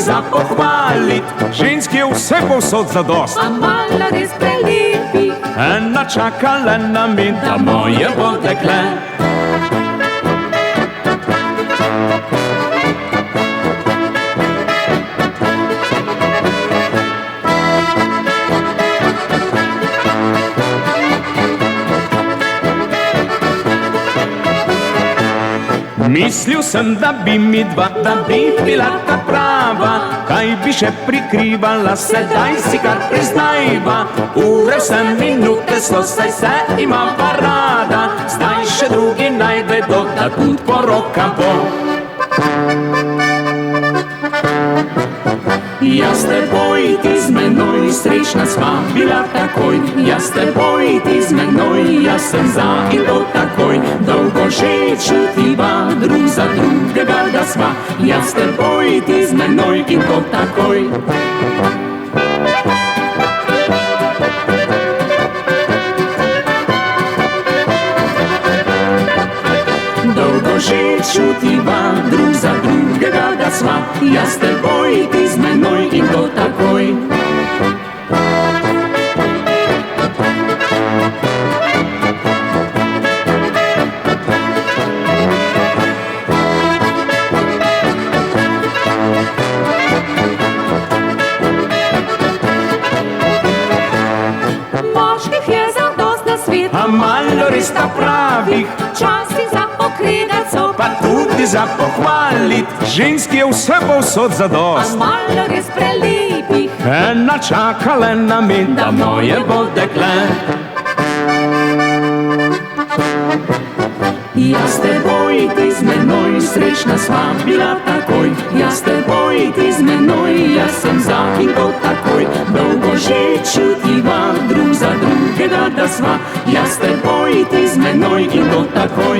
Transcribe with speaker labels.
Speaker 1: za pohvalit, žensk je vse povsod zadost.
Speaker 2: A malo res prelepi,
Speaker 1: Ena čakala na me, da moje bo dekle. Mislil sem, da bi mi dva, da bi bila ta prava, kaj bi še prikrivala, sedaj si kar priznajva. Ure vse minute so, saj se imava rada, zdaj še drugi naj vedo, da tudi poroka bo. Jaz te boj, ti z menoj, srečna sva bila takoj. Jaz te boj, ti z menoj, jaz sem za in to takoj. Dolgo že čutiva, drug za drugega da sva. Jaz te boj, ti z menoj in to takoj. Dolgo že čutiva, drug za drugega da sva. Jaz te boj, ti z menoj in to takoj.
Speaker 2: moških je zadost na svet,
Speaker 1: A malo res ta pravih,
Speaker 2: včasih za pokregat so,
Speaker 1: pa tudi za pohvalit, žensk je vse povsod
Speaker 2: a
Speaker 1: zadost.
Speaker 2: malo res prelepih,
Speaker 1: Ena čakala na me, da moje bo dekle.
Speaker 2: jaz te boj, ti z menoj, srečna sva bila takoj. Jaz te boj, ti z menoj, jaz sem za in to takoj. Dolgo že čutiva, drug za drugega da sva. Jaz te boj, ti z menoj in to takoj.